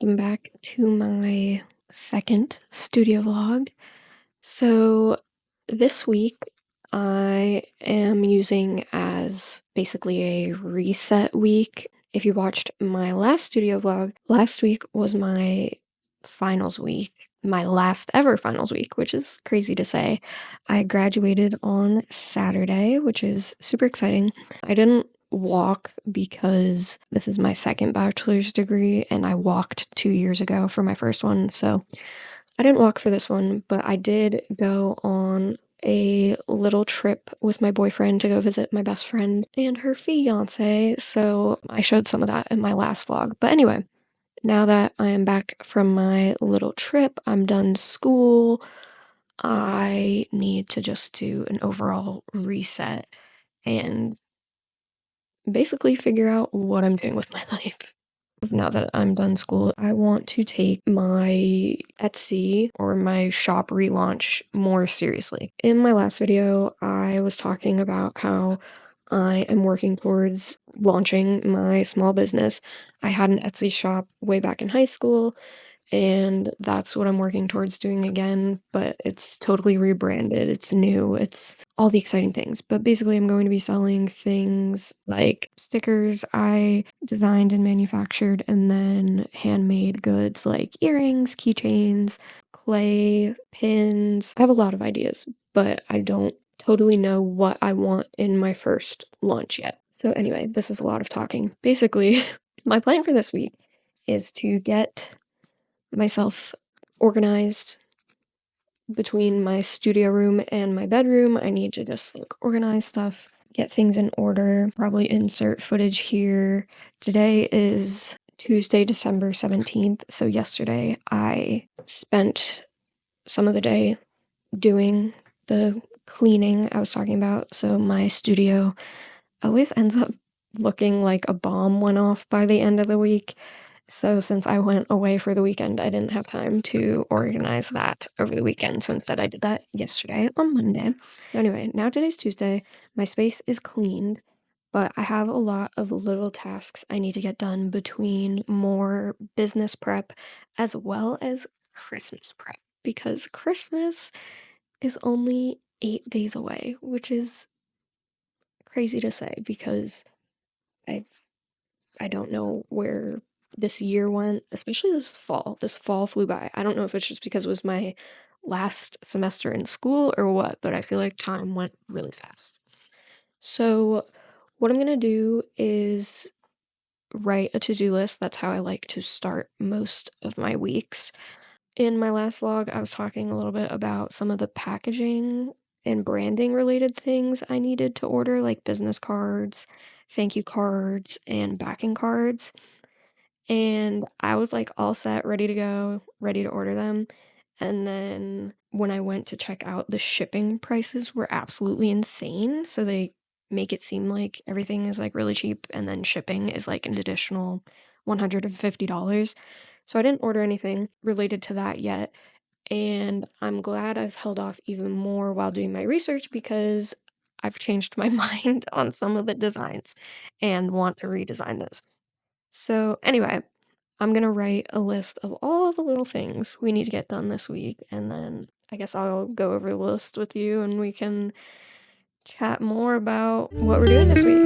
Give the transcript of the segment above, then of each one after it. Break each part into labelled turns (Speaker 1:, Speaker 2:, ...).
Speaker 1: welcome back to my second studio vlog. So this week I am using as basically a reset week. If you watched my last studio vlog, last week was my finals week, my last ever finals week, which is crazy to say. I graduated on Saturday, which is super exciting. I didn't walk because this is my second bachelor's degree and I walked 2 years ago for my first one, so I didn't walk for this one, but I did go on a little trip with my boyfriend to go visit my best friend and her fiance, so I showed some of that in my last vlog. But anyway, now that I am back from my little trip, I'm done school, I need to just do an overall reset and basically figure out what I'm doing with my life. Now that I'm done school, I want to take my Etsy or my shop relaunch more seriously. In my last video, I was talking about how I am working towards launching my small business. I had an Etsy shop way back in high school, and that's what I'm working towards doing again, but it's totally rebranded, it's new, it's all the exciting things. But basically I'm going to be selling things like stickers I designed and manufactured, and then handmade goods like earrings, keychains, clay, pins. I have a lot of ideas, but I don't totally know what I want in my first launch yet. So anyway, this is a lot of talking. Basically, my plan for this week is to get myself organized between my studio room and my bedroom. I need to just organize stuff, get things in order, probably insert footage here. Today is Tuesday, December 17th, so yesterday I spent some of the day doing the cleaning I was talking about. So my studio always ends up looking like a bomb went off by the end of the week. So since I went away for the weekend, I didn't have time to organize that over the weekend. So instead I did that yesterday on Monday. So anyway, now today's Tuesday. My space is cleaned, but I have a lot of little tasks I need to get done between more business prep as well as Christmas prep, because Christmas is only 8 days away, which is crazy to say because I don't know where this year went, especially this fall. This fall flew by. I don't know if it's just because it was my last semester in school or what, but I feel like time went really fast. So what I'm gonna do is write a to-do list. That's how I like to start most of my weeks. In my last vlog, I was talking a little bit about some of the packaging and branding related things I needed to order, like business cards, thank you cards, and backing cards. And I was like all set, ready to go, ready to order them. And then when I went to check out, the shipping prices were absolutely insane. So they make it seem like everything is like really cheap, and then shipping is like an additional $150. So I didn't order anything related to that yet. And I'm glad I've held off even more while doing my research because I've changed my mind on some of the designs and want to redesign those. So anyway, I'm gonna write a list of all the little things we need to get done this week, and then I guess I'll go over the list with you and we can chat more about what we're doing this week.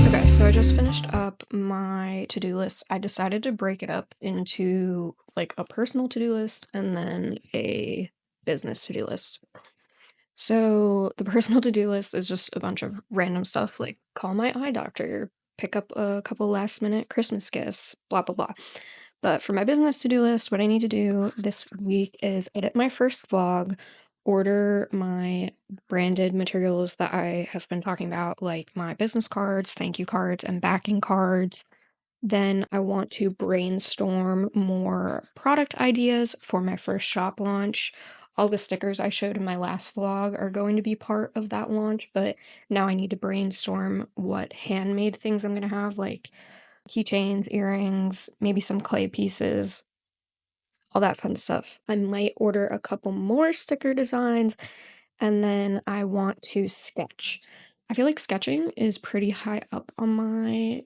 Speaker 1: Okay, so I just finished up my to-do list. I decided to break it up into like a personal to-do list and then a business to-do list. So the personal to-do list is just a bunch of random stuff like call my eye doctor, pick up a couple last minute Christmas gifts, blah, blah, blah. But for my business to-do list, what I need to do this week is edit my first vlog, order my branded materials that I have been talking about, like my business cards, thank you cards, and backing cards. Then I want to brainstorm more product ideas for my first shop launch. all the stickers I showed in my last vlog are going to be part of that launch, but now I need to brainstorm what handmade things I'm gonna have, like keychains, earrings, maybe some clay pieces, all that fun stuff. I might order a couple more sticker designs, and then I want to sketch. I feel like sketching is pretty high up on my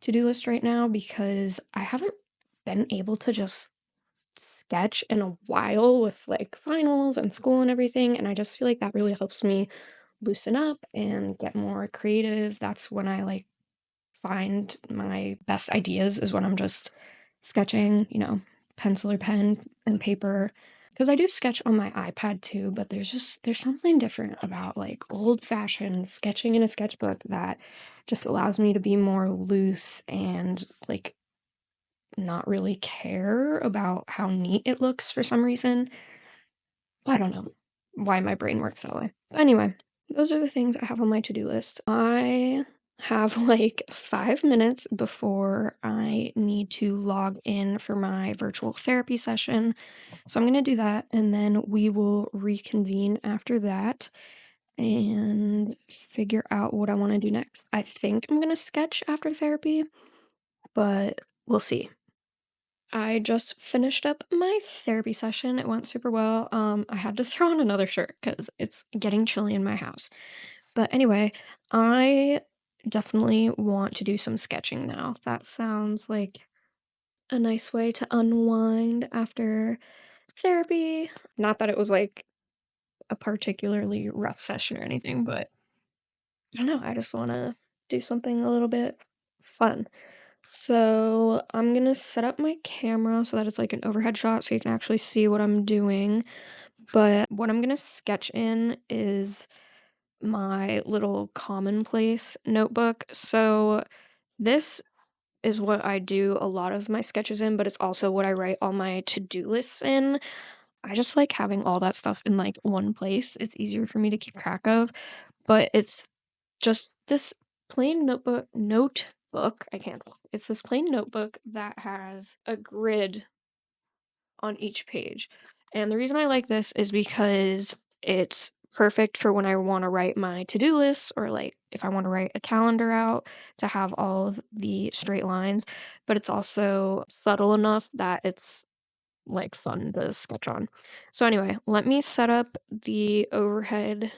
Speaker 1: to-do list right now because I haven't been able to just sketch in a while with like finals and school and everything, and I just feel like that really helps me loosen up and get more creative. That's when I like find my best ideas, is when I'm just sketching, pencil or pen and paper. Because I do sketch on my iPad too, but there's something different about like old-fashioned sketching in a sketchbook that just allows me to be more loose and like not really care about how neat it looks for some reason. I don't know why my brain works that way. But anyway, those are the things I have on my to-do list. I have like 5 minutes before I need to log in for my virtual therapy session. So I'm going to do that, and then we will reconvene after that and figure out what I want to do next. I think I'm going to sketch after therapy, but we'll see. I just finished up my therapy session. It went super well. I had to throw on another shirt because it's getting chilly in my house. But anyway, I definitely want to do some sketching now. That sounds like a nice way to unwind after therapy. Not that it was like a particularly rough session or anything, but I don't know. I just want to do something a little bit fun. So I'm gonna set up my camera so that it's like an overhead shot so you can actually see what I'm doing. But what I'm gonna sketch in is my little commonplace notebook. So this is what I do a lot of my sketches in, but it's also what I write all my to-do lists in. I just like having all that stuff in like one place. It's easier for me to keep track of, but it's just this plain notebook. I can't talk. It's this plain notebook that has a grid on each page. And the reason I like this is because it's perfect for when I want to write my to-do lists, or like if I want to write a calendar out to have all of the straight lines, but it's also subtle enough that it's like fun to sketch on. So anyway, let me set up the overhead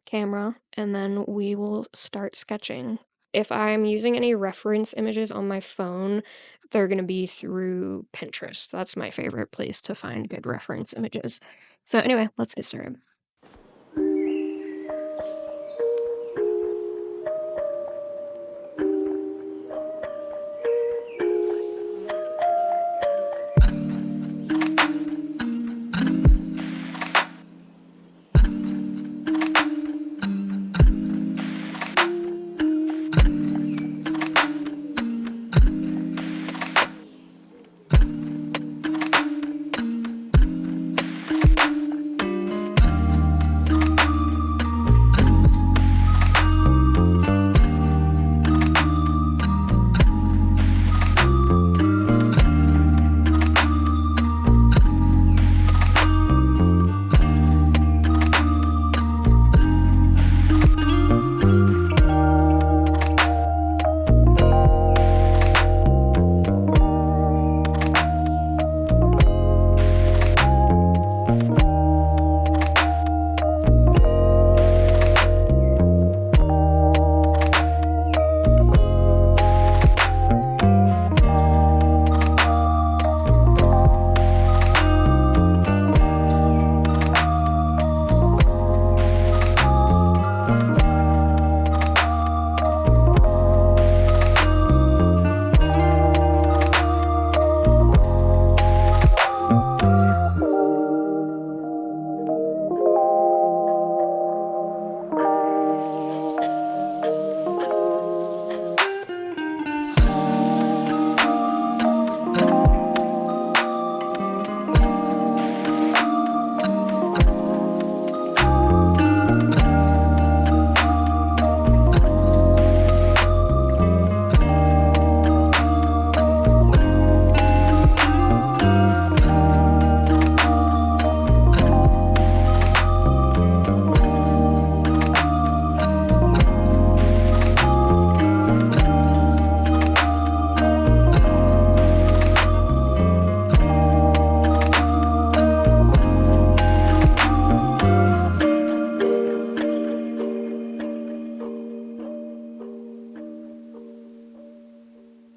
Speaker 1: camera and then we will start sketching. If I'm using any reference images on my phone, they're going to be through Pinterest. That's my favorite place to find good reference images. So anyway, let's get started.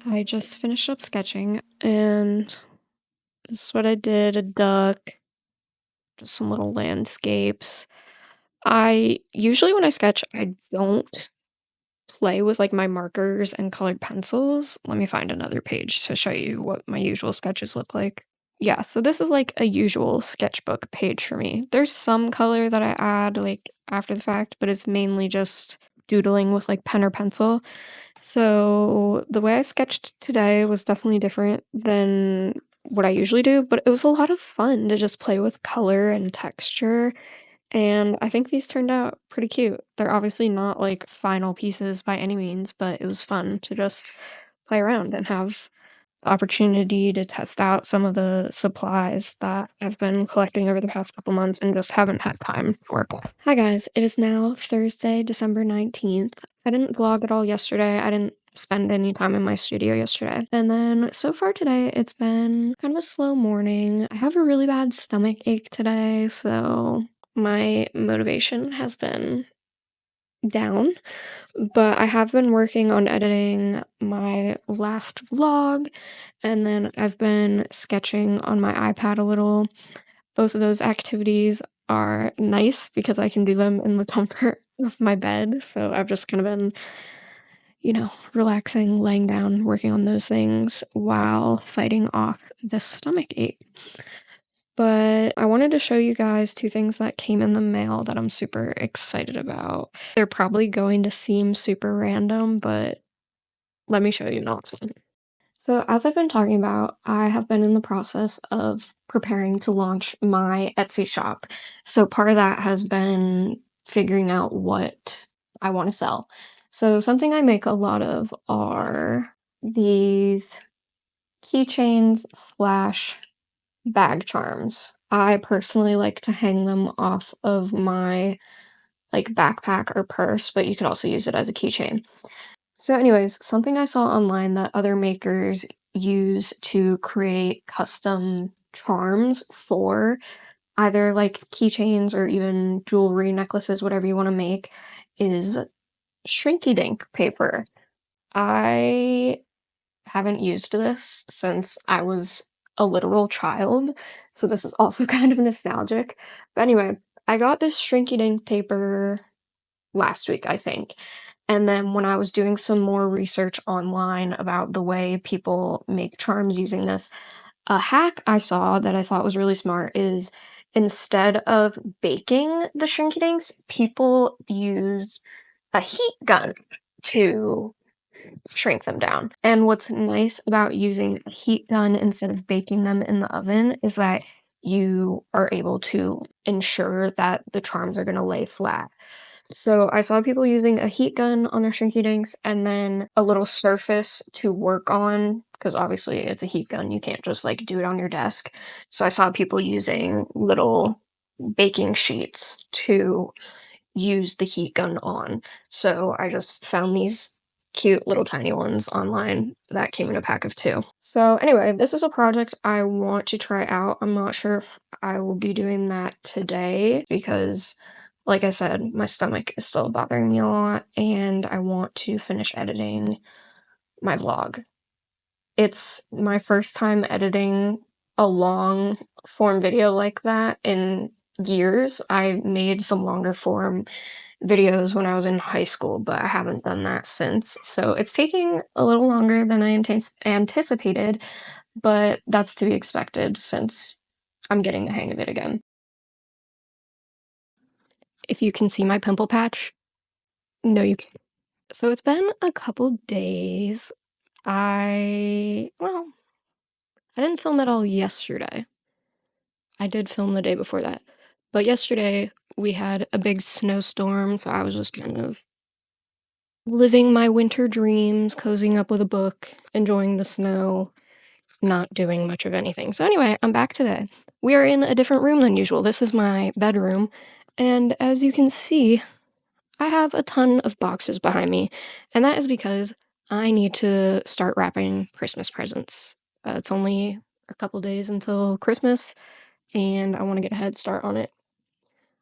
Speaker 1: I just finished up sketching, and this is what I did: a duck, just some little landscapes. I usually, when I sketch, I don't play with, like, my markers and colored pencils. Let me find another page to show you what my usual sketches look like. Yeah, so this is, like, a usual sketchbook page for me. There's some color that I add, like, after the fact, but it's mainly just doodling with, like, pen or pencil. So, the way I sketched today was definitely different than what I usually do, but it was a lot of fun to just play with color and texture, and I think these turned out pretty cute. They're obviously not, like, final pieces by any means, but it was fun to just play around and have the opportunity to test out some of the supplies that I've been collecting over the past couple months and just haven't had time to work on. Hi guys, it is now Thursday, December 19th. I didn't vlog at all yesterday. I didn't spend any time in my studio yesterday. And then so far today, it's been kind of a slow morning. I have a really bad stomach ache today, so my motivation has been down, but I have been working on editing my last vlog, and then I've been sketching on my iPad a little. Both of those activities are nice because I can do them in the comfort of my bed, so I've just kind of been, relaxing, laying down, working on those things while fighting off the stomach ache. But I wanted to show you guys two things that came in the mail that I'm super excited about. They're probably going to seem super random, but let me show you, and it's fun. So, as I've been talking about, I have been in the process of preparing to launch my Etsy shop. So, part of that has been figuring out what I want to sell. So, something I make a lot of are these keychains slash bag charms. I personally like to hang them off of my, like, backpack or purse, but you could also use it as a keychain. So anyways, something I saw online that other makers use to create custom charms for either, like, keychains or even jewelry, necklaces, whatever you wanna make, is Shrinky Dink paper. I haven't used this since I was a literal child, so this is also kind of nostalgic. But anyway, I got this Shrinky Dink paper last week, I think. And then when I was doing some more research online about the way people make charms using this, a hack I saw that I thought was really smart is instead of baking the Shrinky Dinks, people use a heat gun to shrink them down. And what's nice about using a heat gun instead of baking them in the oven is that you are able to ensure that the charms are going to lay flat. So I saw people using a heat gun on their Shrinky Dinks and then a little surface to work on, because obviously it's a heat gun, you can't just, like, do it on your desk. So I saw people using little baking sheets to use the heat gun on. So I just found these cute little tiny ones online that came in a pack of two. So anyway, this is a project I want to try out. I'm not sure if I will be doing that today because, like I said, my stomach is still bothering me a lot and I want to finish editing my vlog. It's my first time editing a long form video like that in years. I made some longer form videos when I was in high school, but I haven't done that since. So it's taking a little longer than I anticipated, but that's to be expected since I'm getting the hang of it again. If you can see my pimple patch, no, you can't. So it's been a couple days. Well, I didn't film at all yesterday. I did film the day before that. But yesterday, we had a big snowstorm, so I was just kind of living my winter dreams, cozying up with a book, enjoying the snow, not doing much of anything. So anyway, I'm back today. We are in a different room than usual. This is my bedroom, and as you can see, I have a ton of boxes behind me, and that is because I need to start wrapping Christmas presents. It's only a couple days until Christmas, and I want to get a head start on it.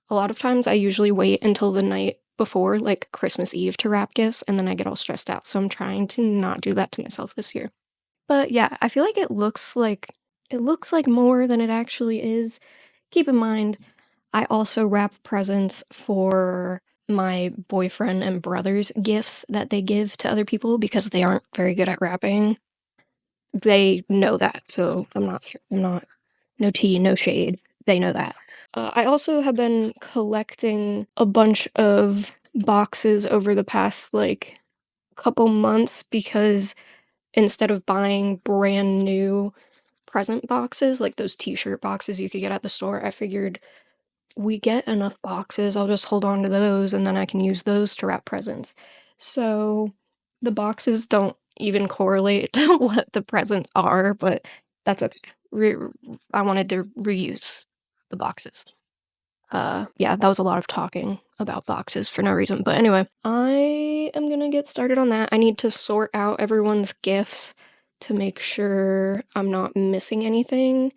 Speaker 1: A lot of times I usually wait until the night before, like Christmas Eve, to wrap gifts, and then I get all stressed out. So I'm trying to not do that to myself this year. But yeah, I feel like it looks like more than it actually is. Keep in mind, I also wrap presents for my boyfriend and brother's gifts that they give to other people because they aren't very good at wrapping. They know that, so I'm not, no tea, no shade. They know that. I also have been collecting a bunch of boxes over the past, like, couple months because instead of buying brand new present boxes, like those t-shirt boxes you could get at the store, I figured we get enough boxes, I'll just hold on to those and then I can use those to wrap presents. So the boxes don't even correlate to what the presents are, but that's okay. I wanted to reuse the boxes. Yeah, that was a lot of talking about boxes for no reason. But anyway, I am gonna get started on that. I need to sort out everyone's gifts to make sure I'm not missing anything.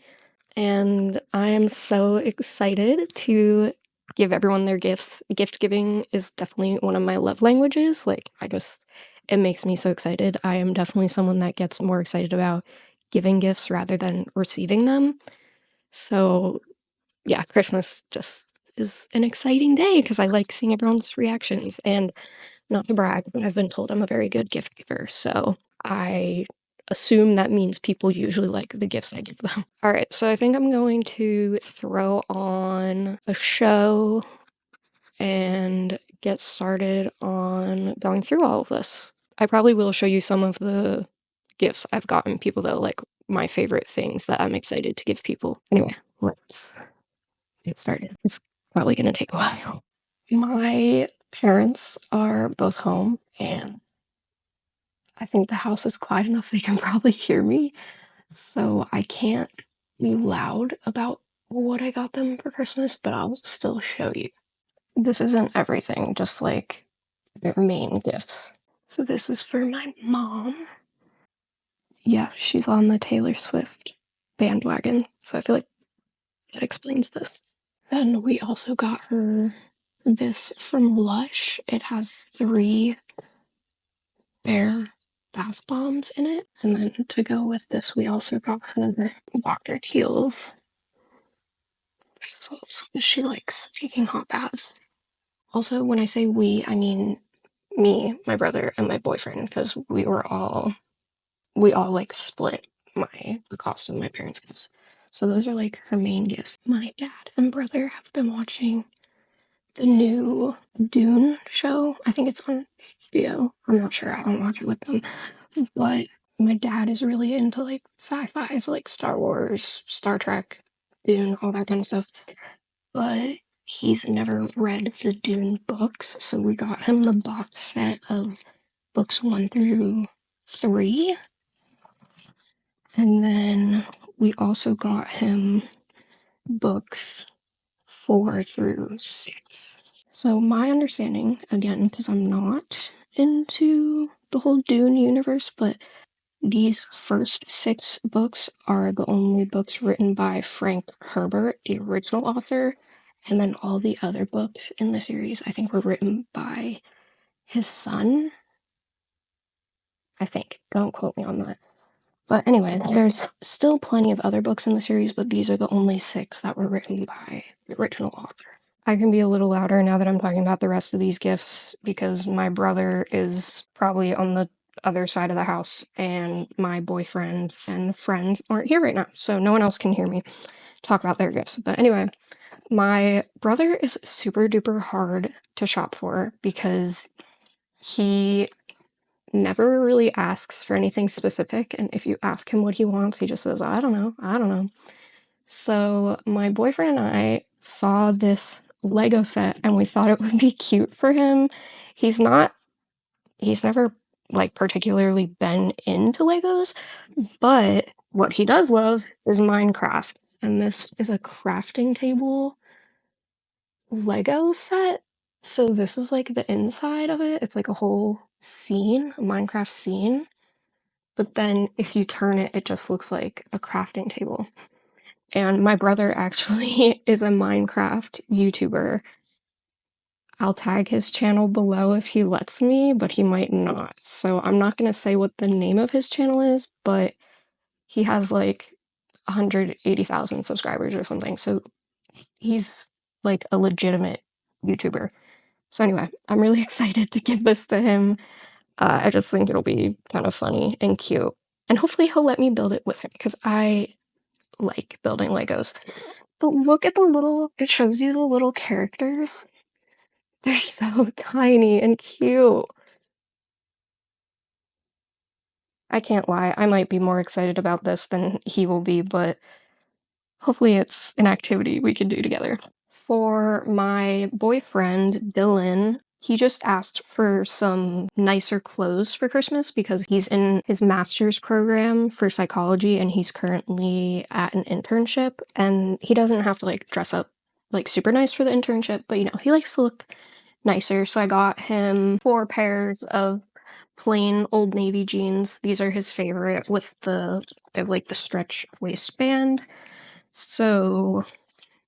Speaker 1: And I am so excited to give everyone their gifts. Gift giving is definitely one of my love languages. Like, it makes me so excited. I am definitely someone that gets more excited about giving gifts rather than receiving them. So yeah, Christmas just is an exciting day because I like seeing everyone's reactions. And not to brag, but I've been told I'm a very good gift giver. So I assume that means people usually like the gifts I give them. All right, so I think I'm going to throw on a show and get started on going through all of this. I probably will show you some of the gifts I've gotten people, though, like my favorite things that I'm excited to give people. Anyway, let's get started. It's probably going to take a while. My parents are both home, and I think the house is quiet enough they can probably hear me, so I can't be loud about what I got them for Christmas, but I'll still show you. This isn't everything, just like their main gifts. So this is for my mom. Yeah, she's on the Taylor Swift bandwagon, so I feel like that explains this. Then we also got her this from Lush. It has 3 Bare bath bombs in it. And then to go with this, we also got her Dr. Teal's bath salts. She likes taking hot baths. Also, when I say we, I mean me, my brother, and my boyfriend, because we all like split the cost of my parents' gifts. So those are like her main gifts. My dad and brother have been watching the new Dune show. I think it's on HBO. I'm not sure. I don't watch it with them. But my dad is really into like sci-fi, so like Star Wars, Star Trek, Dune, all that kind of stuff. But he's never read the Dune books, so we got him the box set of books 1 through 3. And then we also got him books 4 through 6. So my understanding, again, because I'm not into the whole Dune universe, but these first 6 books are the only books written by Frank Herbert, the original author, and then all the other books in the series, I think, were written by his son. I think. Don't quote me on that. But anyway, there's still plenty of other books in the series, but these are the only 6 that were written by the original author. I can be a little louder now that I'm talking about the rest of these gifts because my brother is probably on the other side of the house and my boyfriend and friends aren't here right now, so no one else can hear me talk about their gifts. But anyway, my brother is super duper hard to shop for because he never really asks for anything specific, and if you ask him what he wants, he just says, I don't know. So my boyfriend and I saw this Lego set and we thought it would be cute for him. He's never like particularly been into Legos, but what he does love is Minecraft. And this is a crafting table Lego set. So this is like the inside of it. It's like a whole scene, a Minecraft scene. But then if you turn it, it just looks like a crafting table. And my brother actually is a Minecraft YouTuber. I'll tag his channel below if he lets me, but he might not. So I'm not gonna say what the name of his channel is, but he has like 180,000 subscribers or something. So he's like a legitimate YouTuber. So anyway, I'm really excited to give this to him. I just think it'll be kind of funny and cute. And hopefully he'll let me build it with him because I like building Legos. But look at the little, it shows you the little characters. They're so tiny and cute. I can't lie, I might be more excited about this than he will be, but hopefully it's an activity we can do together. For my boyfriend, Dylan, he just asked for some nicer clothes for Christmas because he's in his master's program for psychology and he's currently at an internship, and he doesn't have to like dress up like super nice for the internship, but you know, he likes to look nicer. So I got him 4 pairs of plain Old Navy jeans. These are his favorite with they have like the stretch waistband. So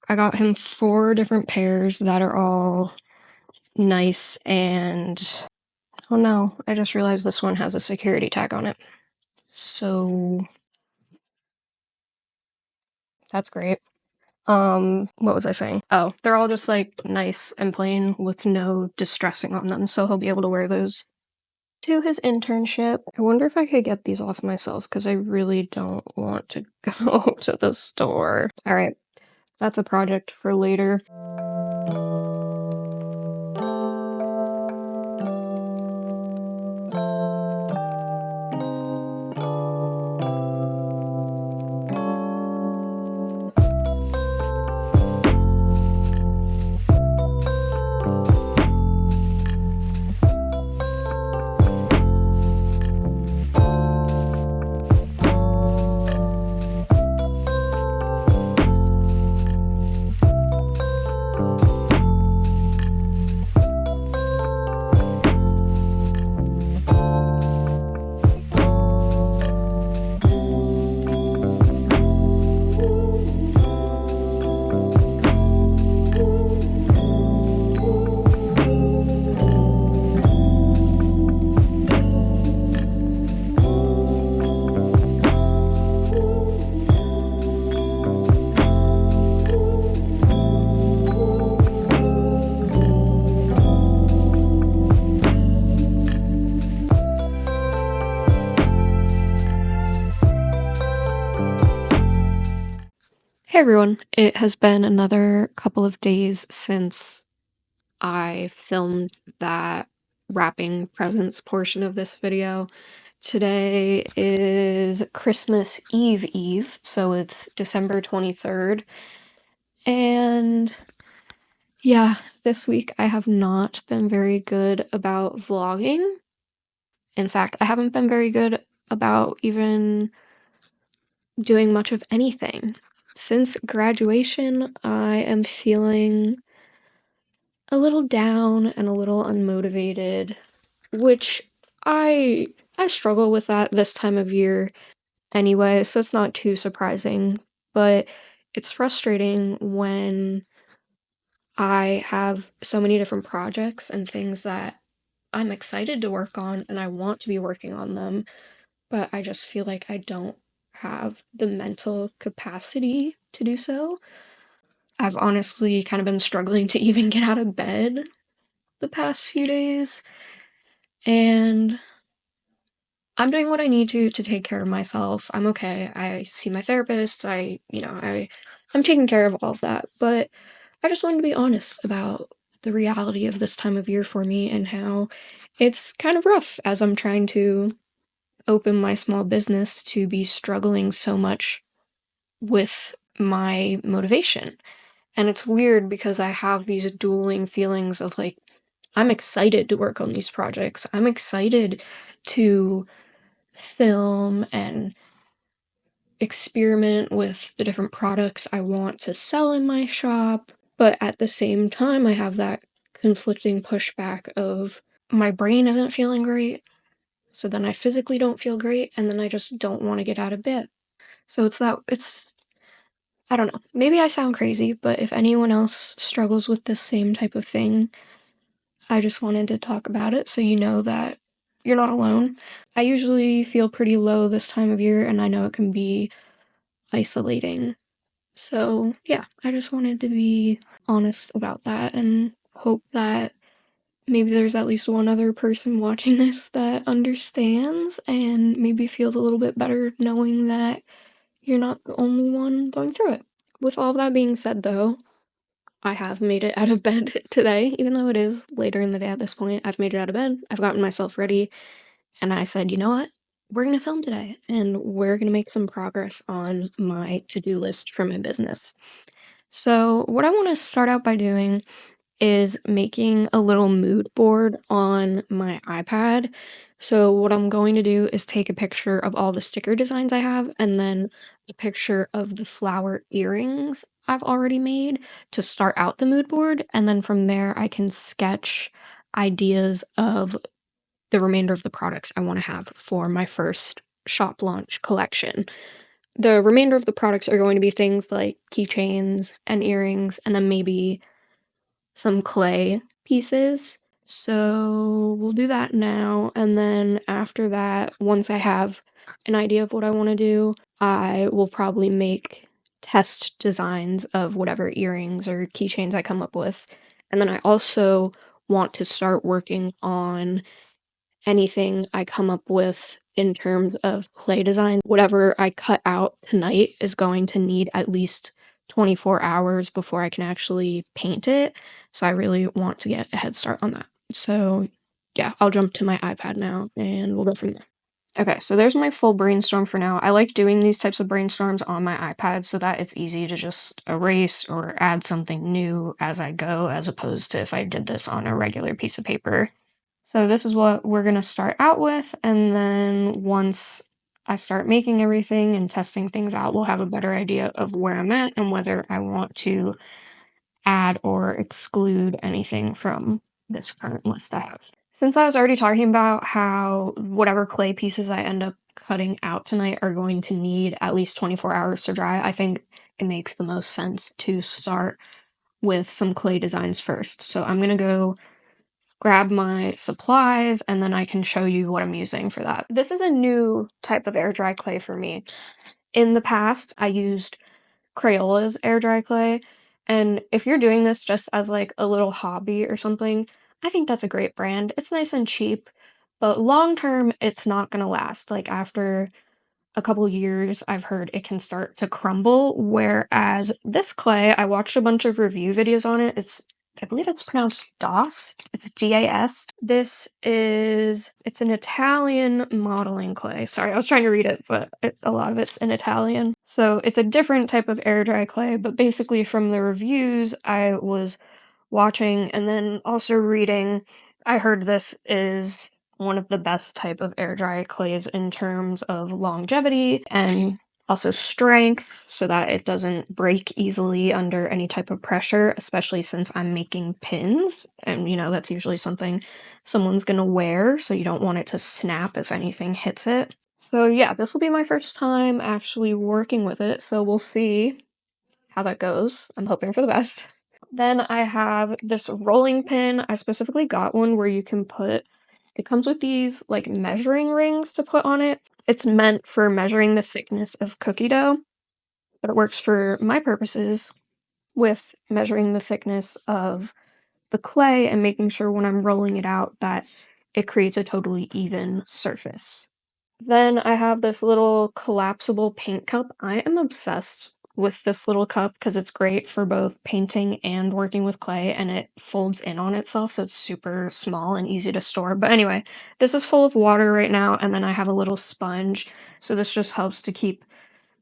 Speaker 1: I got him 4 different pairs that are all nice, and oh no, I just realized this one has a security tag on it. So that's great. What was I saying? Oh, they're all just like nice and plain with no distressing on them, so he'll be able to wear those to his internship. I wonder if I could get these off myself because I really don't want to go to the store. All right, that's a project for later. Hey everyone, it has been another couple of days since I filmed that wrapping presents portion of this video. Today is Christmas Eve, so it's December 23rd, and yeah, this week I have not been very good about vlogging. In fact, I haven't been very good about even doing much of anything. Since graduation, I am feeling a little down and a little unmotivated, which I I struggle with that this time of year anyway, so it's not too surprising, but it's frustrating when I have so many different projects and things that I'm excited to work on and I want to be working on them, but I just feel like I don't have the mental capacity to do so. I've honestly kind of been struggling to even get out of bed the past few days, and I'm doing what I need to take care of myself. I'm okay. I see my therapist. I'm taking care of all of that, but I just wanted to be honest about the reality of this time of year for me and how it's kind of rough as I'm trying to open my small business to be struggling so much with my motivation. And it's weird because I have these dueling feelings of like, I'm excited to work on these projects. I'm excited to film and experiment with the different products I want to sell in my shop. But at the same time, I have that conflicting pushback of my brain isn't feeling great. So then I physically don't feel great. And then I just don't want to get out of bed. So I don't know. Maybe I sound crazy, but if anyone else struggles with this same type of thing, I just wanted to talk about it so you know that you're not alone. I usually feel pretty low this time of year, and I know it can be isolating. So, yeah, I just wanted to be honest about that and hope that maybe there's at least one other person watching this that understands and maybe feels a little bit better knowing that you're not the only one going through it. With all that being said, though, I have made it out of bed today, even though it is later in the day at this point. I've made it out of bed, I've gotten myself ready, and I said, you know what? We're gonna film today, and we're gonna make some progress on my to-do list for my business. So, what I want to start out by doing is making a little mood board on my iPad. So, what I'm going to do is take a picture of all the sticker designs I have and then a picture of the flower earrings I've already made to start out the mood board. And then from there, I can sketch ideas of the remainder of the products I want to have for my first shop launch collection. The remainder of the products are going to be things like keychains and earrings, and then maybe some clay pieces. So we'll do that now. And then after that, once I have an idea of what I want to do, I will probably make test designs of whatever earrings or keychains I come up with. And then I also want to start working on anything I come up with in terms of clay design. Whatever I cut out tonight is going to need at least 24 hours before I can actually paint it. So I really want to get a head start on that. So yeah, I'll jump to my iPad now and we'll go from there. Okay, so there's my full brainstorm for now. I like doing these types of brainstorms on my iPad so that it's easy to just erase or add something new as I go, as opposed to if I did this on a regular piece of paper. So this is what we're going to start out with, and then once I start making everything and testing things out, we'll have a better idea of where I'm at and whether I want to add or exclude anything from this current list I have. Since I was already talking about how whatever clay pieces I end up cutting out tonight are going to need at least 24 hours to dry, I think it makes the most sense to start with some clay designs first. So I'm going to go grab my supplies and then I can show you what I'm using for that. This is a new type of air dry clay for me. In the past, I used Crayola's air dry clay, and if you're doing this just as like a little hobby or something, I think that's a great brand. It's nice and cheap, but long term, it's not gonna last. Like after a couple years, I've heard it can start to crumble. Whereas this clay, I watched a bunch of review videos on it. I believe it's pronounced DOS. It's DAS. It's an Italian modeling clay. Sorry, I was trying to read it, but a lot of it's in Italian. So it's a different type of air dry clay, but basically from the reviews I was watching and then also reading, I heard this is one of the best type of air dry clays in terms of longevity and also strength so that it doesn't break easily under any type of pressure, especially since I'm making pins and that's usually something someone's gonna wear, so you don't want it to snap if anything hits it. So yeah, this will be my first time actually working with it, so we'll see how that goes. I'm hoping for the best. Then I have this rolling pin. I specifically got one where you can it comes with these like measuring rings to put on it. It's meant for measuring the thickness of cookie dough, but it works for my purposes with measuring the thickness of the clay and making sure when I'm rolling it out that it creates a totally even surface. Then I have this little collapsible paint cup. I am obsessed with this little cup because it's great for both painting and working with clay, and it folds in on itself, so it's super small and easy to store. But anyway, this is full of water right now, and then I have a little sponge, so this just helps to keep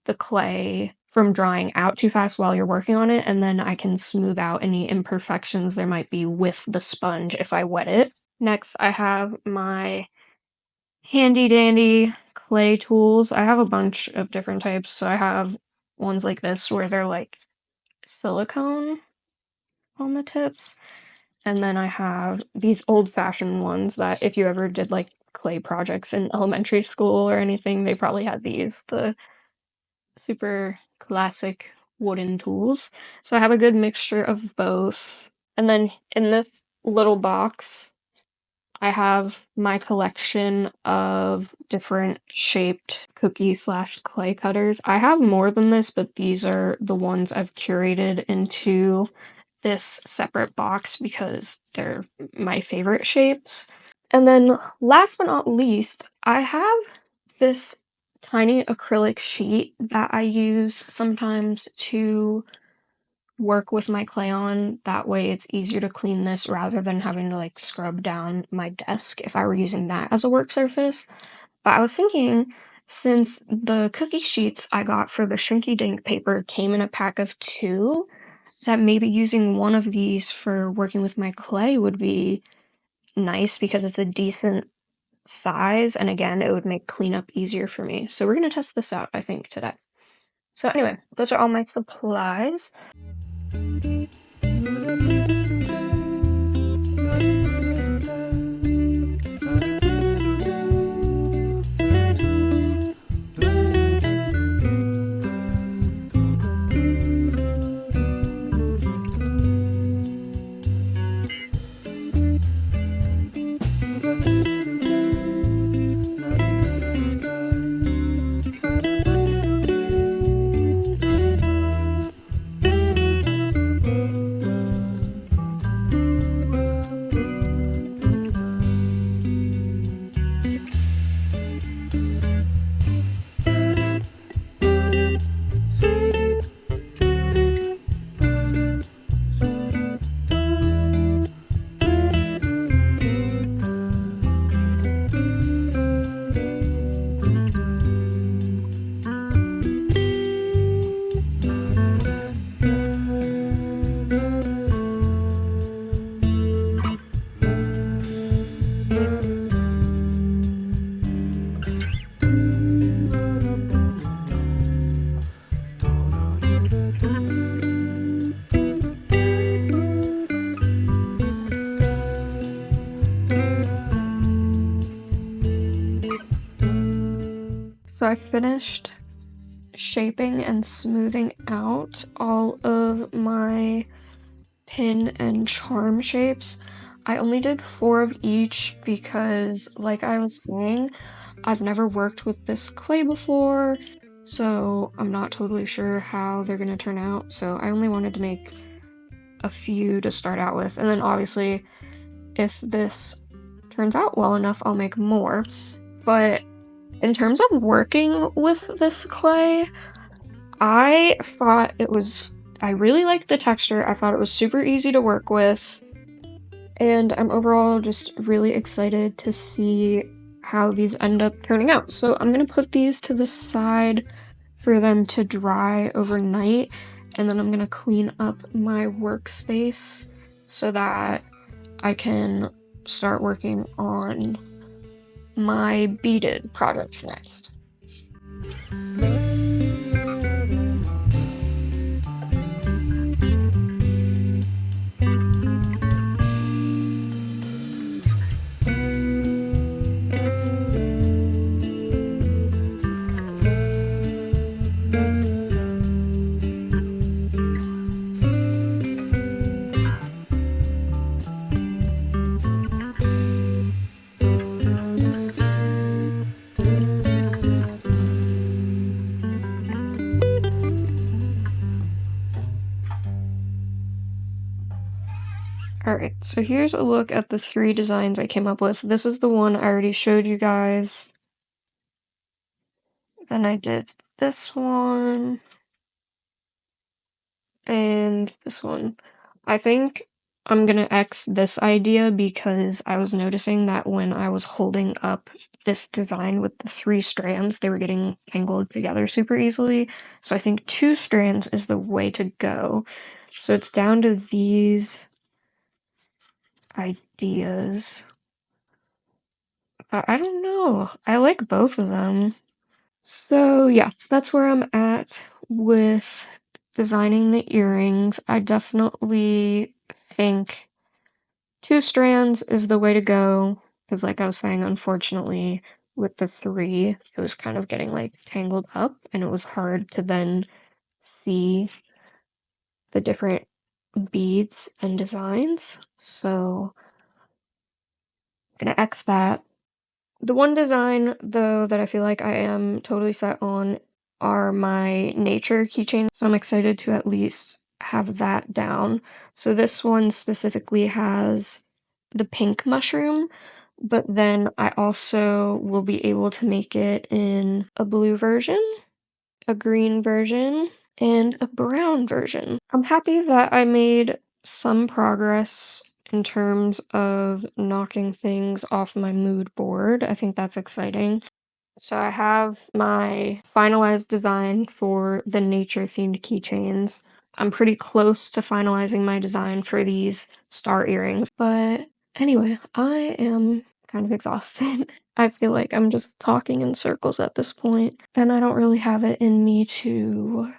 Speaker 1: the clay from drying out too fast while you're working on it, and then I can smooth out any imperfections there might be with the sponge if I wet it. Next, I have my handy dandy clay tools. I have a bunch of different types. So I have ones like this where they're like silicone on the tips. And then I have these old-fashioned ones that if you ever did like clay projects in elementary school or anything, they probably had these, the super classic wooden tools. So I have a good mixture of both. And then in this little box, I have my collection of different shaped cookie slash clay cutters. I have more than this, but these are the ones I've curated into this separate box because they're my favorite shapes. And then last but not least, I have this tiny acrylic sheet that I use sometimes to work with my clay on. That way it's easier to clean this rather than having to like scrub down my desk if I were using that as a work surface. But I was thinking, since the cookie sheets I got for the Shrinky Dink paper came in a pack of 2, that maybe using one of these for working with my clay would be nice because it's a decent size, and again, it would make cleanup easier for me. So we're gonna test this out, I think, today. So anyway, those are all my supplies. So I finished shaping and smoothing out all of my pin and charm shapes. I only did 4 of each because, like I was saying, I've never worked with this clay before, so I'm not totally sure how they're gonna turn out. So I only wanted to make a few to start out with, and then obviously, if this turns out well enough, I'll make more. But in terms of working with this clay, I really liked the texture. I thought it was super easy to work with, and I'm overall just really excited to see how these end up turning out. So I'm gonna put these to the side for them to dry overnight, and then I'm gonna clean up my workspace so that I can start working on my beaded projects next. Alright, so here's a look at the 3 designs I came up with. This is the one I already showed you guys. Then I did this one. And this one. I think I'm gonna X this idea because I was noticing that when I was holding up this design with the 3 strands, they were getting tangled together super easily. So I think 2 strands is the way to go. So it's down to these ideas. But I don't know. I like both of them. So yeah, that's where I'm at with designing the earrings. I definitely think 2 strands is the way to go, because like I was saying, unfortunately, with the 3, it was kind of getting like tangled up, and it was hard to then see the different beads and designs. So I'm gonna X that. The one design, though, that I feel like I am totally set on are my nature keychains. So I'm excited to at least have that down. So this one specifically has the pink mushroom, but then I also will be able to make it in a blue version, a green version, and a brown version. I'm happy that I made some progress in terms of knocking things off my mood board. I think that's exciting. So I have my finalized design for the nature-themed keychains. I'm pretty close to finalizing my design for these star earrings. But anyway, I am kind of exhausted. I feel like I'm just talking in circles at this point, and I don't really have it in me to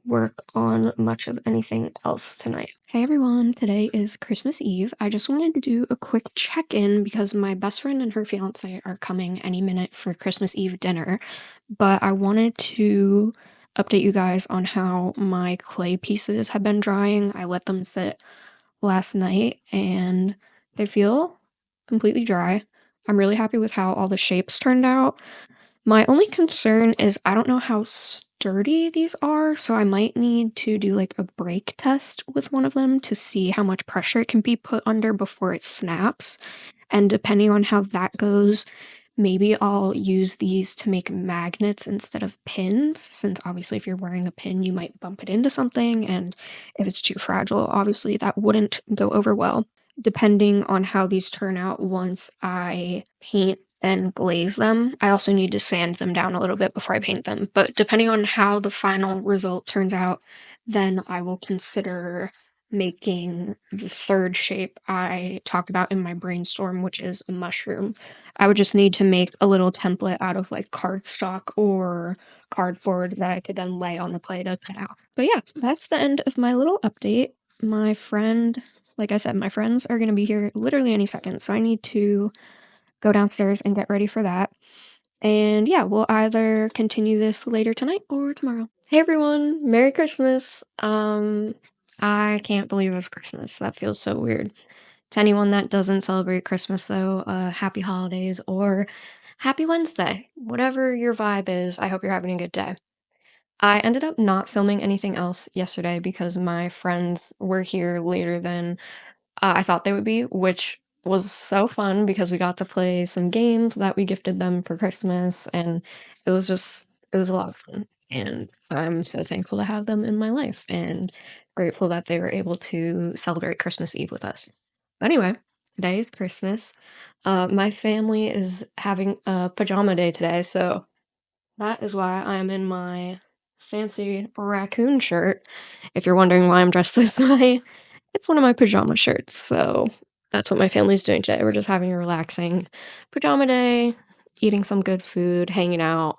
Speaker 1: work on much of anything else tonight. Hey everyone, today is Christmas Eve. I just wanted to do a quick check-in because my best friend and her fiance are coming any minute for Christmas Eve dinner, but I wanted to update you guys on how my clay pieces have been drying. I let them sit last night and they feel completely dry. I'm really happy with how all the shapes turned out. My only concern is I don't know how sturdy these are, so I might need to do like a break test with one of them to see how much pressure it can be put under before it snaps. And depending on how that goes, maybe I'll use these to make magnets instead of pins, since obviously if you're wearing a pin, you might bump it into something, and if it's too fragile, obviously that wouldn't go over well. Depending on how these turn out once I paint and glaze them. I also need to sand them down a little bit before I paint them, but depending on how the final result turns out, then I will consider making the third shape I talked about in my brainstorm, which is a mushroom. I would just need to make a little template out of like cardstock or cardboard that I could then lay on the clay to cut out. But yeah, that's the end of my little update. My friend, like I said, my friends are going to be here literally any second, so I need to go downstairs and get ready for that. And yeah, we'll either continue this later tonight or tomorrow. Hey everyone, Merry Christmas. I can't believe it's Christmas. That feels so weird. To anyone that doesn't celebrate Christmas though, happy holidays or happy Wednesday. Whatever your vibe is, I hope you're having a good day. I ended up not filming anything else yesterday because my friends were here later than I thought they would be, which was so fun because we got to play some games that we gifted them for Christmas, and it was a lot of fun. And I'm so thankful to have them in my life and grateful that they were able to celebrate Christmas Eve with us. But anyway, today is Christmas. My family is having a pajama day today, so that is why I'm in my fancy raccoon shirt. If you're wondering why I'm dressed this way, it's one of my pajama shirts, so that's what my family's doing today. We're just having a relaxing pajama day, eating some good food, hanging out.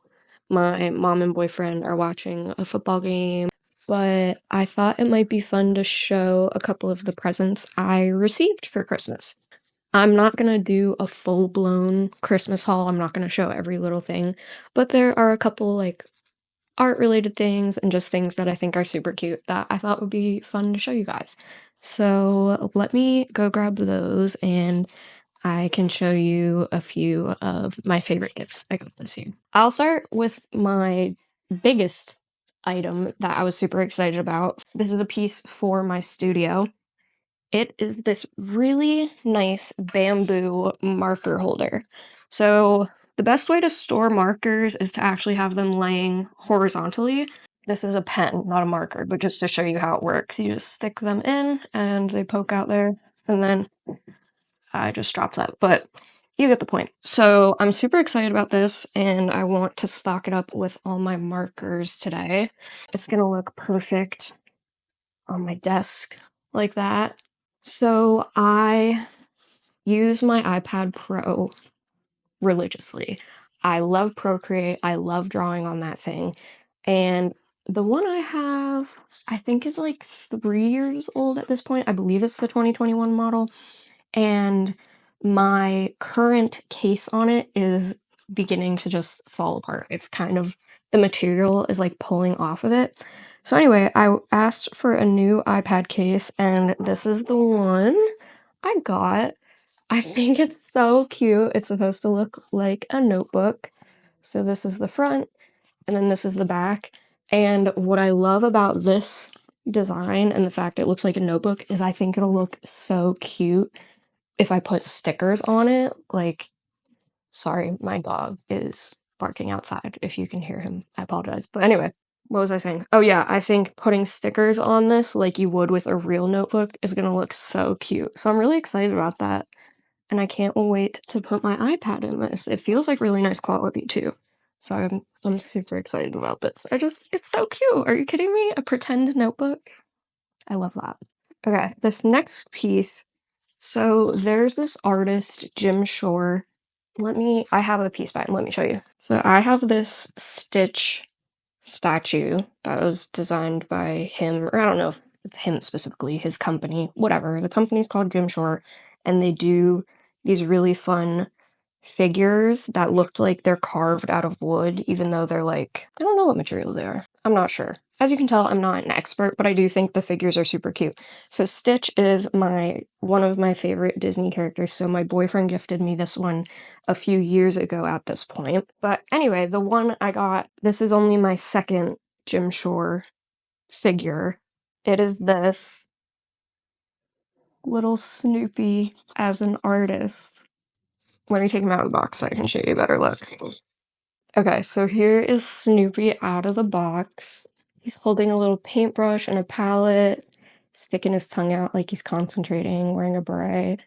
Speaker 1: My mom and boyfriend are watching a football game, but I thought it might be fun to show a couple of the presents I received for Christmas. I'm not gonna do a full-blown Christmas haul, I'm not gonna show every little thing, but there are a couple, like, art-related things and just things that I think are super cute that I thought would be fun to show you guys. So let me go grab those and I can show you a few of my favorite gifts I got this year. I'll start with my biggest item that I was super excited about. This is a piece for my studio. It is this really nice bamboo marker holder. So the best way to store markers is to actually have them laying horizontally. This is a pen, not a marker, but just to show you how it works. You just stick them in and they poke out there, and then I just dropped that, but you get the point. So I'm super excited about this and I want to stock it up with all my markers today. It's gonna look perfect on my desk like that. So I use my iPad Pro religiously. I love Procreate. I love drawing on that thing. And the one I have, I think is like 3 years old at this point. I believe it's the 2021 model. And my current case on it is beginning to just fall apart. It's kind of the material is like pulling off of it. So anyway, I asked for a new iPad case, and this is the one I got. I think it's so cute. It's supposed to look like a notebook. So this is the front, and then this is the back. And what I love about this design and the fact it looks like a notebook is I think it'll look so cute if I put stickers on it. Like, sorry, my dog is barking outside. If you can hear him, I apologize. But anyway, what was I saying? Oh yeah, I think putting stickers on this like you would with a real notebook is gonna look so cute. So I'm really excited about that. And I can't wait to put my iPad in this. It feels like really nice quality too. So I'm super excited about this. It's so cute. Are you kidding me? A pretend notebook? I love that. Okay, this next piece. So there's this artist, Jim Shore. I have a piece by him. Let me show you. So I have this Stitch statue that was designed by him, or I don't know if it's him specifically, his company, whatever. The company's called Jim Shore, and they do these really fun figures that looked like they're carved out of wood, even though they're like, I don't know what material they are. I'm not sure. As you can tell, I'm not an expert, but I do think the figures are super cute. So Stitch is one of my favorite Disney characters, so my boyfriend gifted me this one a few years ago at this point. But anyway, the one I got, this is only my second Jim Shore figure. It is this little Snoopy as an artist. Let me take him out of the box so I can show you a better look. Okay, so here is Snoopy out of the box. He's holding a little paintbrush and a palette, sticking his tongue out like he's concentrating, wearing a beret.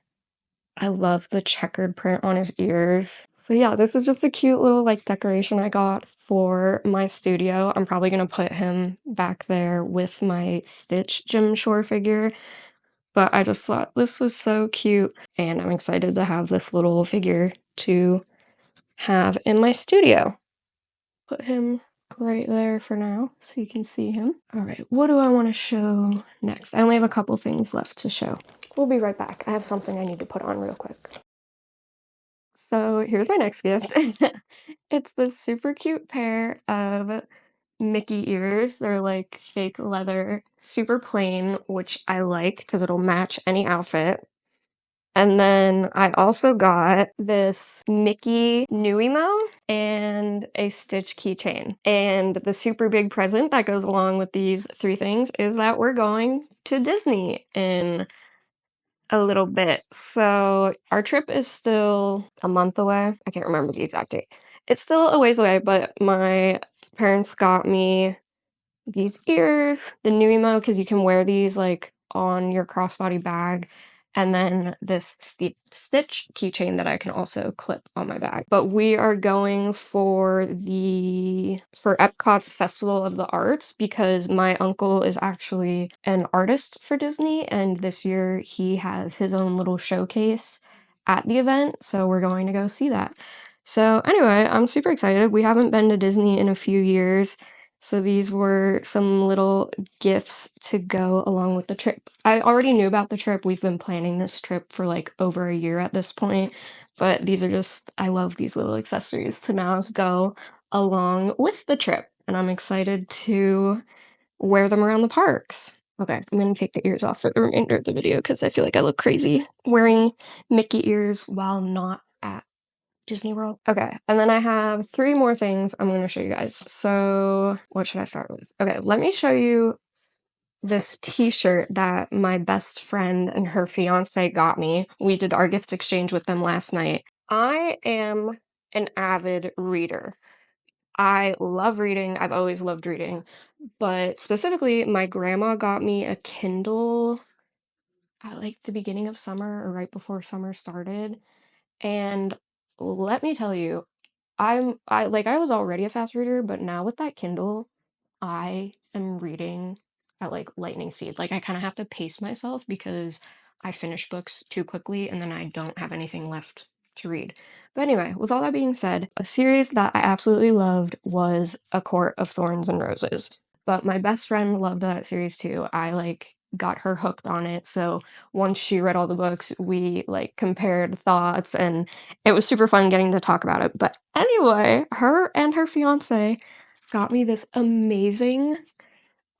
Speaker 1: I love the checkered print on his ears. So yeah, this is just a cute little like decoration I got for my studio. I'm probably gonna put him back there with my Stitch Jim Shore figure. But I just thought this was so cute, and I'm excited to have this little figure to have in my studio. Put him right there for now so you can see him. All right, what do I want to show next? I only have a couple things left to show. We'll be right back. I have something I need to put on real quick. So here's my next gift. It's this super cute pair of Mickey ears. They're like fake leather, super plain, which I like because it'll match any outfit. And then I also got this Mickey Nuimo and a Stitch keychain. And the super big present that goes along with these three things is that we're going to Disney in a little bit. So our trip is still a month away. I can't remember the exact date. It's still a ways away, but my parents got me these ears, the Nuimo, because you can wear these like on your crossbody bag, and then this Stitch keychain that I can also clip on my bag. But we are going for Epcot's Festival of the Arts because my uncle is actually an artist for Disney, and this year he has his own little showcase at the event, so we're going to go see that. So anyway, I'm super excited. We haven't been to Disney in a few years. So these were some little gifts to go along with the trip. I already knew about the trip. We've been planning this trip for like over a year at this point, but these are I love these little accessories to now go along with the trip, and I'm excited to wear them around the parks. Okay, I'm gonna take the ears off for the remainder of the video because I feel like I look crazy wearing Mickey ears while not at Disney World. Okay, and then I have 3 more things I'm going to show you guys. So what should I start with? Okay, let me show you this t-shirt that my best friend and her fiance got me. We did our gift exchange with them last night. I am an avid reader. I love reading. I've always loved reading. But specifically, my grandma got me a Kindle at like the beginning of summer or right before summer started. And let me tell you, I was already a fast reader, but now with that Kindle, I am reading at like lightning speed. Like I kind of have to pace myself because I finish books too quickly and then I don't have anything left to read. But anyway, with all that being said, a series that I absolutely loved was A Court of Thorns and Roses. But my best friend loved that series too. I like got her hooked on it. So once she read all the books, we like compared thoughts, and it was super fun getting to talk about it. But anyway, her and her fiance got me this amazing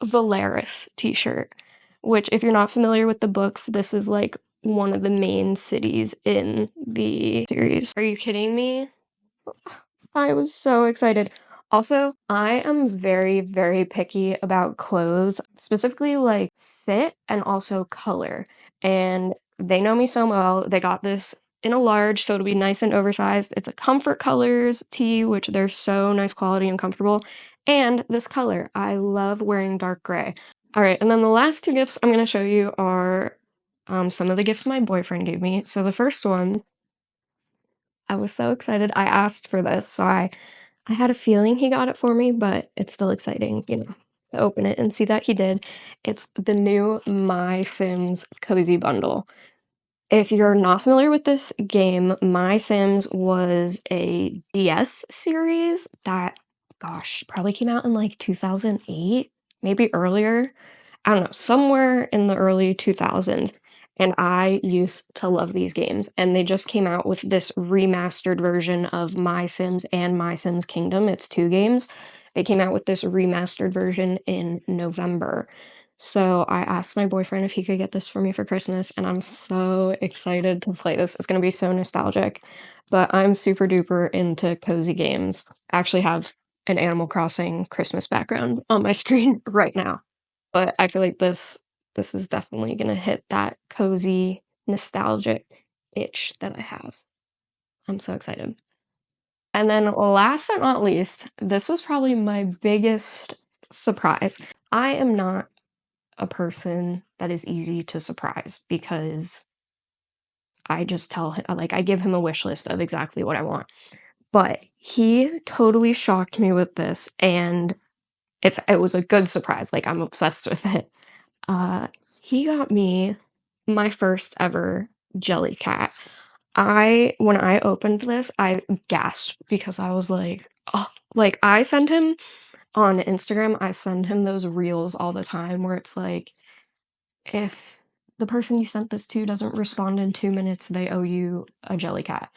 Speaker 1: Valeris t-shirt, which if you're not familiar with the books, this is like one of the main cities in the series. Are you kidding me? I was so excited. Also, I am very, very picky about clothes, specifically like fit and also color. And they know me so well. They got this in a large, so it'll be nice and oversized. It's a Comfort Colors tee, which they're so nice quality and comfortable. And this color, I love wearing dark gray. All right, and then the last two gifts I'm going to show you are some of the gifts my boyfriend gave me. So the first one, I was so excited. I asked for this, so I had a feeling he got it for me, but it's still exciting, you know, to open it and see that he did. It's the new My Sims Cozy Bundle. If you're not familiar with this game, My Sims was a DS series that, gosh, probably came out in like 2008, maybe earlier. I don't know, somewhere in the early 2000s. And I used to love these games. And they just came out with this remastered version of My Sims and My Sims Kingdom. It's two games. They came out with this remastered version in November. So I asked my boyfriend if he could get this for me for Christmas, and I'm so excited to play this. It's gonna be so nostalgic. But I'm super duper into cozy games. I actually have an Animal Crossing Christmas background on my screen right now. But I feel like this is definitely gonna hit that cozy, nostalgic itch that I have. I'm so excited. And then last but not least, this was probably my biggest surprise. I am not a person that is easy to surprise because I just tell him, like, I give him a wish list of exactly what I want. But he totally shocked me with this, and it was a good surprise. Like, I'm obsessed with it. Uh, he got me my first ever jelly cat. When I opened this, I gasped because I was like, oh, like I send him on Instagram, I send him those reels all the time where it's like, if the person you sent this to doesn't respond in 2 minutes, they owe you a jelly cat.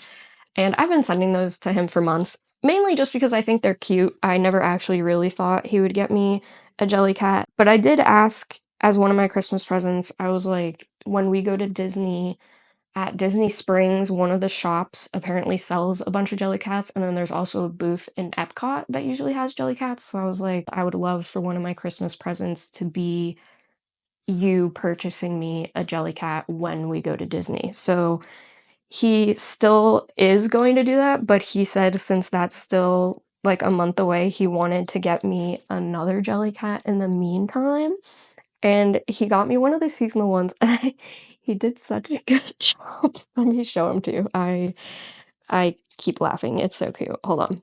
Speaker 1: And I've been sending those to him for months, mainly just because I think they're cute. I never actually really thought he would get me a jelly cat, but I did ask as one of my Christmas presents. I was like, when we go to Disney, at Disney Springs, one of the shops apparently sells a bunch of jelly cats, and then there's also a booth in Epcot that usually has jelly cats. So I was like, I would love for one of my Christmas presents to be you purchasing me a jelly cat when we go to Disney. So he still is going to do that, but he said since that's still like a month away, he wanted to get me another jelly cat in the meantime. And he got me one of the seasonal ones. And he did such a good job. Let me show him to you. I keep laughing. It's so cute. Hold on.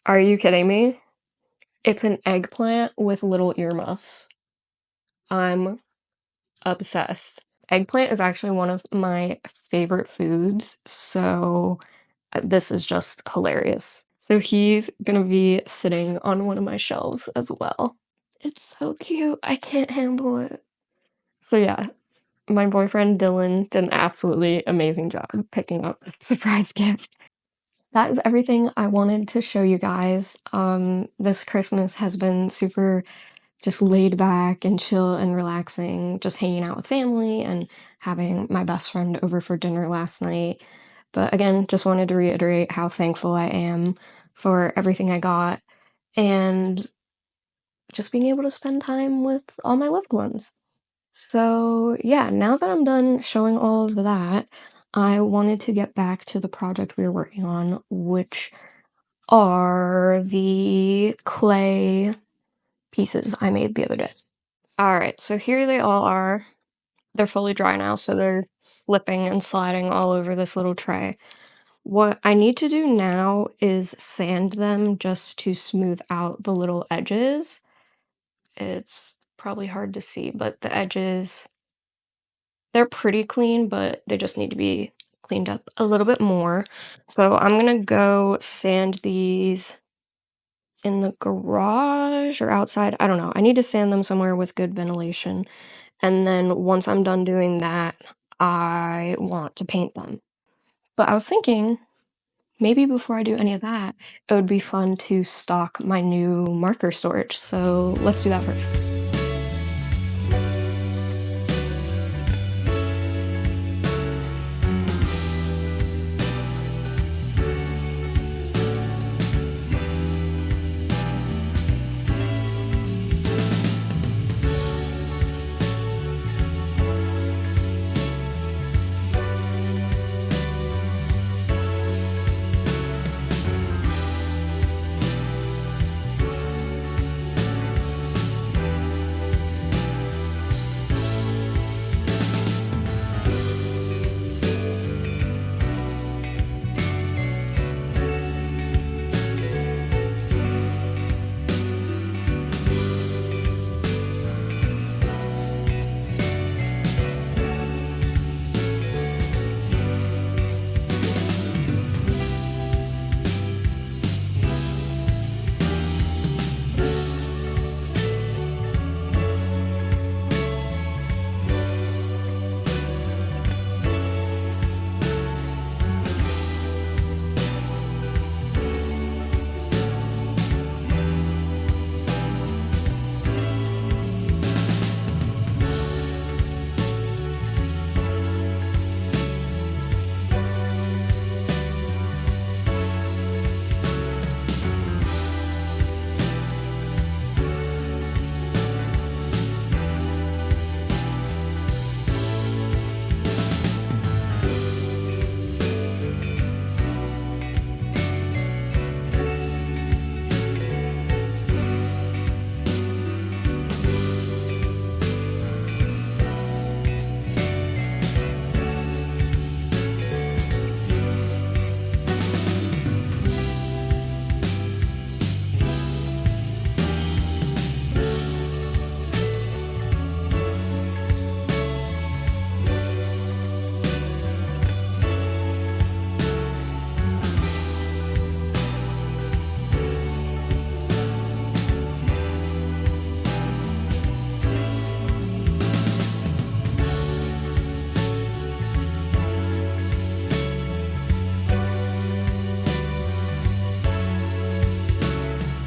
Speaker 1: Are you kidding me? It's an eggplant with little earmuffs. I'm obsessed. Eggplant is actually one of my favorite foods, so this is just hilarious. So he's gonna be sitting on one of my shelves as well. It's so cute. I can't handle it. So yeah, my boyfriend Dylan did an absolutely amazing job picking up the surprise gift. That is everything I wanted to show you guys. This Christmas has been super just laid back and chill and relaxing, just hanging out with family and having my best friend over for dinner last night. But again, just wanted to reiterate how thankful I am for everything I got and just being able to spend time with all my loved ones. So, yeah, now that I'm done showing all of that, I wanted to get back to the project we were working on, which are the clay pieces I made the other day. All right, so here they all are. They're fully dry now, so they're slipping and sliding all over this little tray. What I need to do now is sand them just to smooth out the little edges. It's probably hard to see, but the edges, they're pretty clean, but they just need to be cleaned up a little bit more. So I'm gonna go sand these in the garage or outside. I don't know. I need to sand them somewhere with good ventilation. And then once I'm done doing that, I want to paint them. But I was thinking maybe before I do any of that, it would be fun to stock my new marker storage. So let's do that first.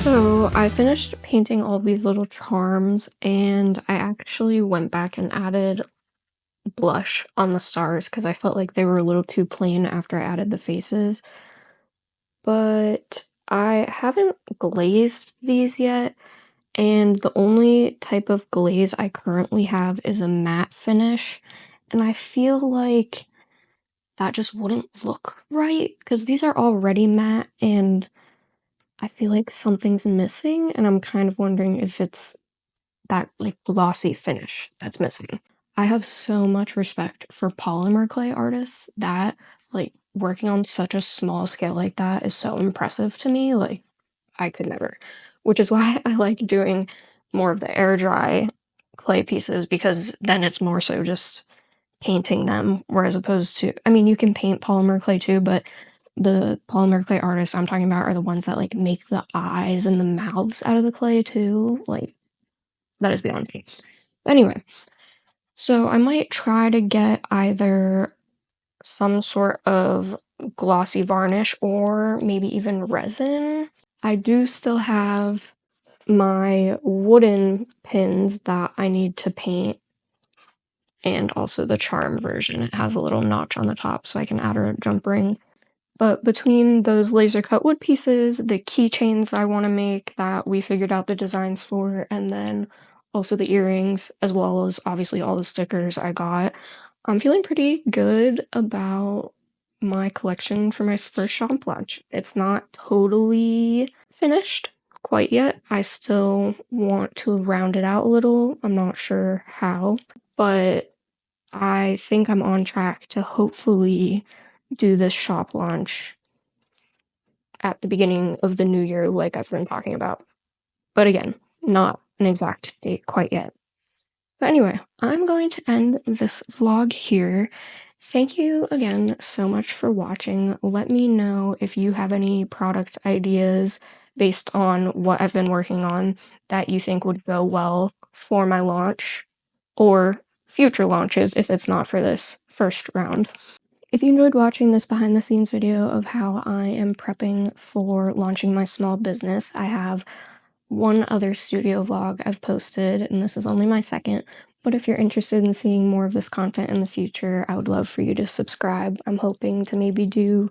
Speaker 1: So I finished painting all these little charms, and I actually went back and added blush on the stars because I felt like they were a little too plain after I added the faces. But I haven't glazed these yet, and the only type of glaze I currently have is a matte finish, and I feel like that just wouldn't look right because these are already matte, and I feel like something's missing, and I'm kind of wondering if it's that like glossy finish that's missing. I have so much respect for polymer clay artists that like working on such a small scale like that is so impressive to me. Like I could never, which is why I like doing more of the air dry clay pieces because then it's more so just painting them, whereas opposed to, I mean, you can paint polymer clay too, but the polymer clay artists I'm talking about are the ones that like make the eyes and the mouths out of the clay too. Like that is beyond me. But anyway, so I might try to get either some sort of glossy varnish or maybe even resin. I do still have my wooden pins that I need to paint and also the charm version. It has a little notch on the top so I can add a jump ring. But between those laser cut wood pieces, the keychains I want to make that we figured out the designs for, and then also the earrings, as well as obviously all the stickers I got, I'm feeling pretty good about my collection for my first shop launch. It's not totally finished quite yet. I still want to round it out a little. I'm not sure how, but I think I'm on track to hopefully do this shop launch at the beginning of the new year, like I've been talking about. But again, not an exact date quite yet. But anyway, I'm going to end this vlog here. Thank you again so much for watching. Let me know if you have any product ideas based on what I've been working on that you think would go well for my launch or future launches if it's not for this first round. If you enjoyed watching this behind the scenes video of how I am prepping for launching my small business, I have one other studio vlog I've posted, and this is only my second, but if you're interested in seeing more of this content in the future, I would love for you to subscribe. I'm hoping to maybe do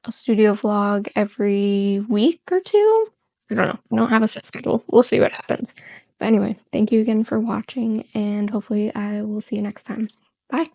Speaker 1: a studio vlog every week or two. I don't know. I don't have a set schedule. We'll see what happens. But anyway, thank you again for watching, and hopefully I will see you next time. Bye!